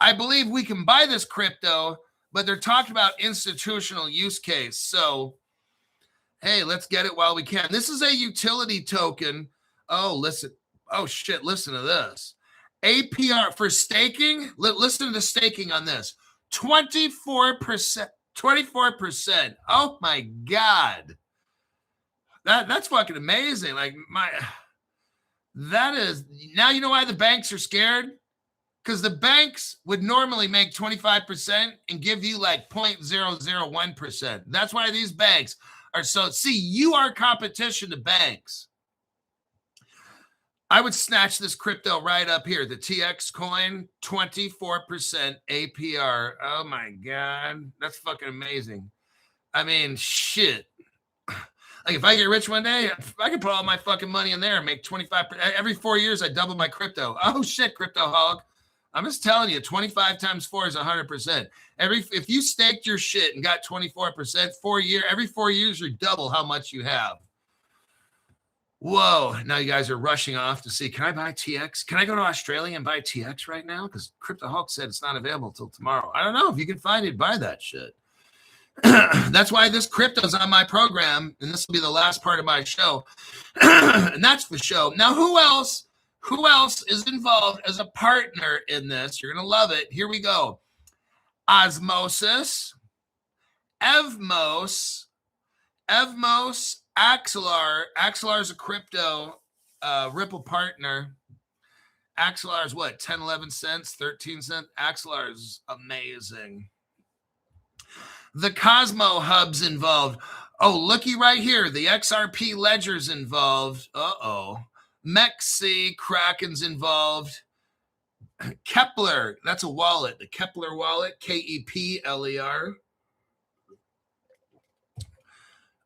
I believe we can buy this crypto, but they're talking about institutional use case. So, hey, let's get it while we can. This is a utility token. Oh, listen. Oh, shit. Listen to this. APR for staking. Listen to the staking on this. 24%. 24%. Oh, my God. That's fucking amazing. That is, now you know why the banks are scared? Because the banks would normally make 25% and give you like 0.001%. That's why these banks are so, see, you are competition to banks. I would snatch this crypto right up here. The TX coin, 24% APR. Oh my God. That's fucking amazing. I mean, shit. Like if I get rich one day, I could put all my fucking money in there and make 25%. Every 4 years, I double my crypto. Oh shit, crypto hog. I'm just telling you, 25 times 4 is 100%. If you staked your shit and got 24%, every 4 years, you double how much you have. Whoa. Now you guys are rushing off to see, can I buy TX? Can I go to Australia and buy TX right now? Because Crypto Hulk said it's not available till tomorrow. I don't know. If you can find it, buy that shit. That's why this crypto's on my program, and this will be the last part of my show. And that's the show. Now, who else is involved as a partner in this? You're going to love it. Here we go. Osmosis, Evmos, Axelar. Axelar is a crypto Ripple partner. Axelar is what? 10, 11 cents, 13 cents. Axelar is amazing. The Cosmo Hub's involved. Oh, looky right here. The XRP ledger's involved. Uh-oh. Mexi, Kraken's involved. Kepler, that's a wallet. The Kepler wallet, Kepler.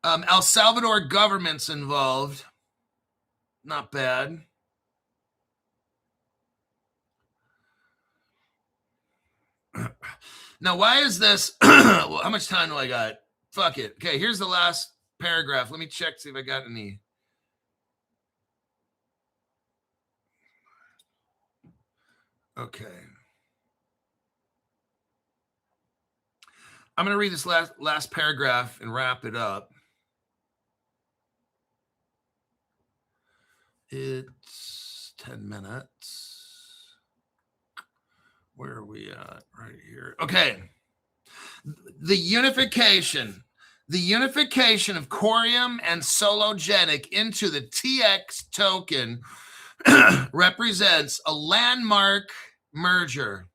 El Salvador government's involved. Not bad. Now, why is this? How much time do I got? Fuck it. Okay, here's the last paragraph. Let me check, see if I got any. Okay. I'm going to read this last paragraph and wrap it up. It's 10 minutes. Where are we at? Right here. Okay. The unification of Coreum and Sologenic into the TX token represents a landmark merger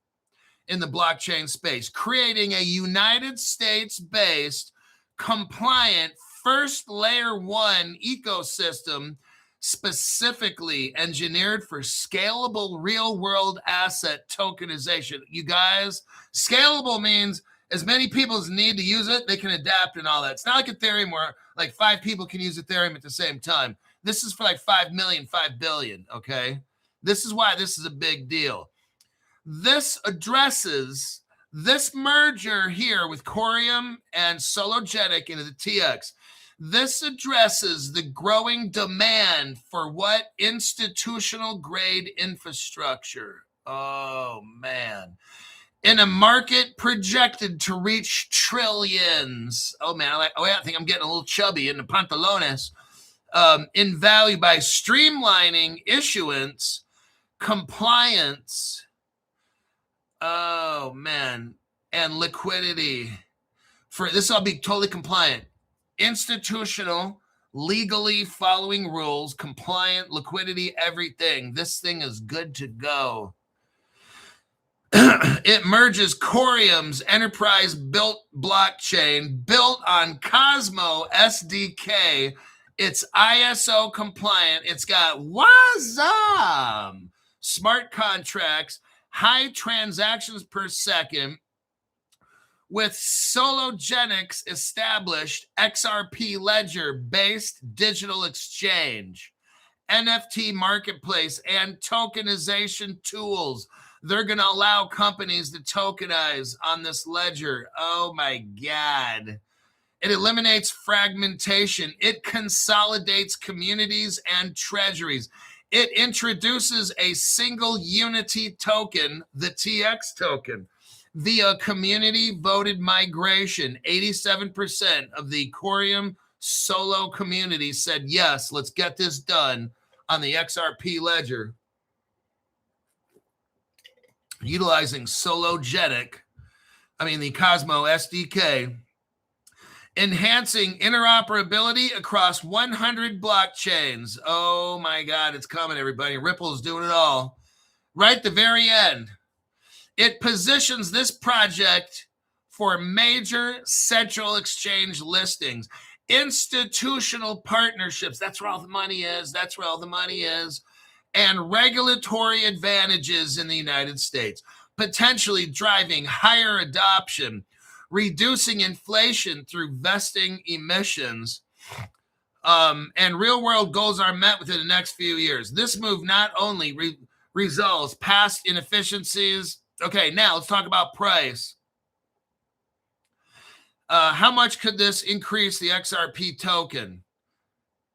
in the blockchain space, creating a United States-based compliant first layer 1 ecosystem specifically engineered for scalable real-world asset tokenization. You guys, scalable means as many people as need to use it, they can adapt and all that. It's not like Ethereum where like 5 people can use Ethereum at the same time. This is for like 5 million, 5 billion, okay? This is why this is a big deal. This addresses this merger here with Coreum and Sologenic into the TX. This addresses the growing demand for what? Institutional grade infrastructure. Oh, man. In a market projected to reach trillions. Oh, man. I think I'm getting a little chubby in the pantalones. In value by streamlining issuance, compliance. Oh, man. And liquidity. For this, I'll be totally compliant. Institutional, legally following rules, compliant, liquidity, everything. This thing is good to go. It merges Coreum's enterprise-built blockchain built on Cosmo SDK It's ISO compliant. It's got WASM, smart contracts, high transactions per second, with Sologenics established XRP ledger-based digital exchange, NFT marketplace, and tokenization tools. They're going to allow companies to tokenize on this ledger. Oh my God. It eliminates fragmentation. It consolidates communities and treasuries. It introduces a single unity token, the TX token, via community voted migration. 87% of the Coreum Solo community said, yes, let's get this done on the XRP ledger. Utilizing Sologenic, the Cosmo SDK, enhancing interoperability across 100 blockchains. Oh my God, it's coming, everybody. Ripple's doing it all. Right at the very end, it positions this project for major central exchange listings, institutional partnerships. That's where all the money is. That's where all the money is. And regulatory advantages in the United States, potentially driving higher adoption, reducing inflation through vesting emissions, and real-world goals are met within the next few years. This move not only resolves past inefficiencies. Okay, now let's talk about price. How much could this increase the XRP token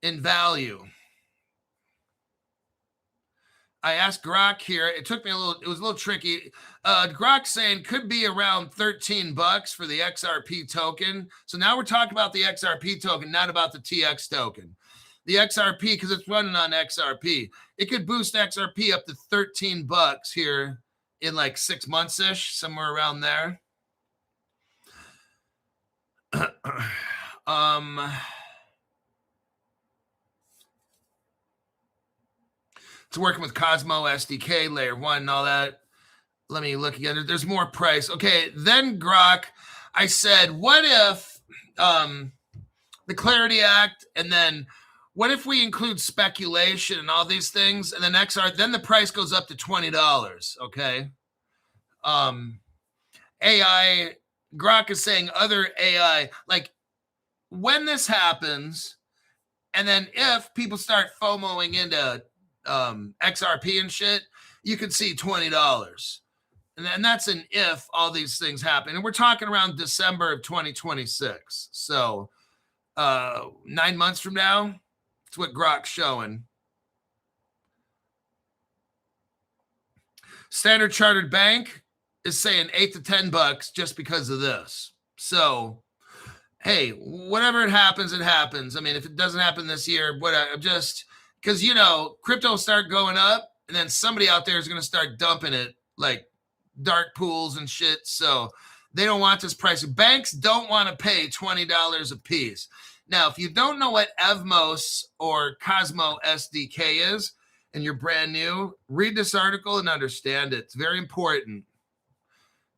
in value? I asked Grok here. It took me it was a little tricky. Grok saying could be around $13 for the XRP token. So now we're talking about the XRP token, not about the TX token. The XRP, because it's running on XRP, it could boost XRP up to $13 here in like 6 months-ish, somewhere around there. It's working with Cosmo SDK, layer 1, and all that. Let me look again. There's more price. Okay, then Grok, I said, what if the Clarity Act, and then what if we include speculation and all these things, and then then the price goes up to $20, okay? AI, Grok is saying other AI, like when this happens, and then if people start FOMOing into XRP and shit, you could see $20. And that's an if all these things happen. And we're talking around December of 2026. So 9 months from now, it's what Grok's showing. Standard Chartered Bank is saying $8 to $10 just because of this. So, hey, whatever it happens, it happens. If it doesn't happen this year, because, crypto will start going up, and then somebody out there is going to start dumping it like dark pools and shit. So they don't want this price. Banks don't want to pay $20 a piece. Now, if you don't know what Evmos or Cosmo SDK is, and you're brand new, read this article and understand it. It's very important.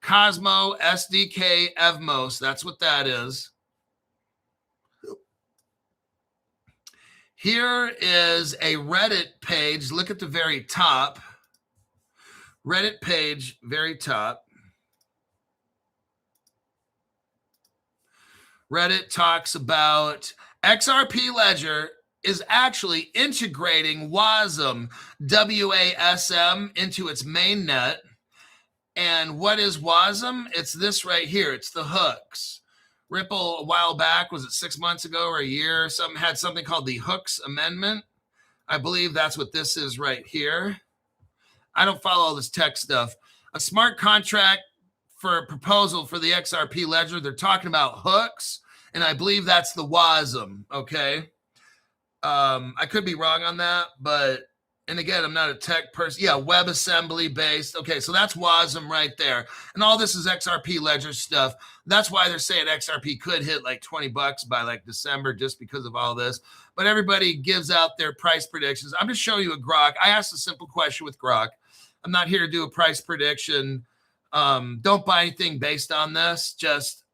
Cosmo SDK Evmos, that's what that is. Here is a Reddit page. Look at the very top. Reddit page, very top. Reddit talks about XRP Ledger is actually integrating WASM, W-A-S-M, into its mainnet. And what is WASM? It's this right here. It's the hooks. Ripple, a while back, was it 6 months ago or a year, had something called the Hooks Amendment. I believe that's what this is right here. I don't follow all this tech stuff. A smart contract for a proposal for the XRP ledger. They're talking about hooks, and I believe that's the WASM, okay? I could be wrong on that, but, and again, I'm not a tech person. Yeah, WebAssembly based. Okay, so that's WASM right there. And all this is XRP ledger stuff. That's why they're saying XRP could hit like $20 by like December just because of all this. But everybody gives out their price predictions. I'm just showing you a Grok. I asked a simple question with Grok. I'm not here to do a price prediction. Don't buy anything based on this.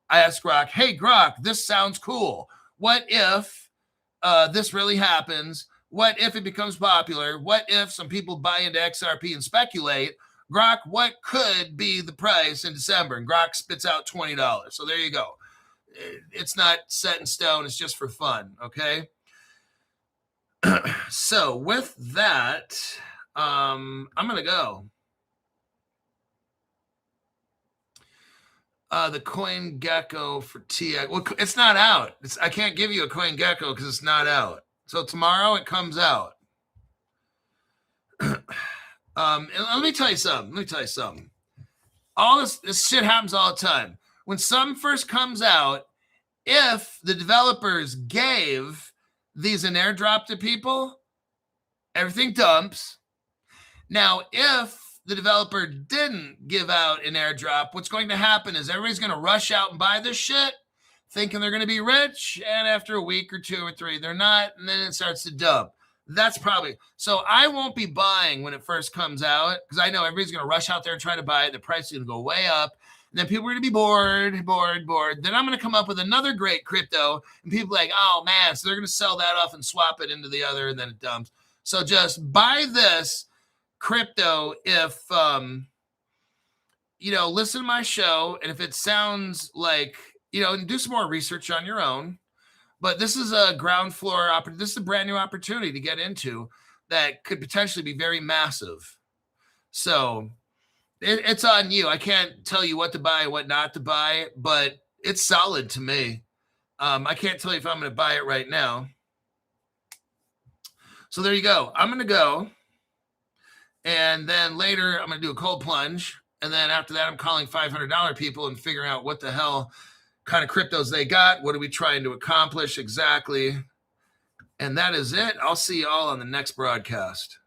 I asked Grok, hey, Grok, this sounds cool. What if this really happens? What if it becomes popular? What if some people buy into XRP and speculate? Grok, what could be the price in December? And Grok spits out $20. So there you go. It's not set in stone. It's just for fun. Okay. So with that, I'm going to go. The coin gecko for TX. Well, it's not out. I can't give you a coin gecko because it's not out. So tomorrow it comes out. And let me tell you something. All this shit happens all the time. When something first comes out, if the developers gave these an airdrop to people, everything dumps. Now, if the developer didn't give out an airdrop, what's going to happen is everybody's going to rush out and buy this shit, thinking they're going to be rich, and after a week or 2 or 3, they're not, and then it starts to dump. That's probably, so I won't be buying when it first comes out, because I know everybody's going to rush out there and try to buy it. The price is going to go way up, and then people are going to be bored. Then I'm going to come up with another great crypto, and people are like, oh man, so they're going to sell that off and swap it into the other, and then it dumps. So just buy this crypto if listen to my show, and if it sounds like, do some more research on your own. But this is a ground floor this is a brand new opportunity to get into that could potentially be very massive. So it's on you. I can't tell you what to buy, what not to buy, but it's solid to me. I can't tell you if I'm going to buy it right now. So there you go. I'm going to go. And then later, I'm going to do a cold plunge. And then after that, I'm calling $500 people and figuring out what the hell kind of cryptos they got. What are we trying to accomplish exactly? And that is it. I'll see you all on the next broadcast.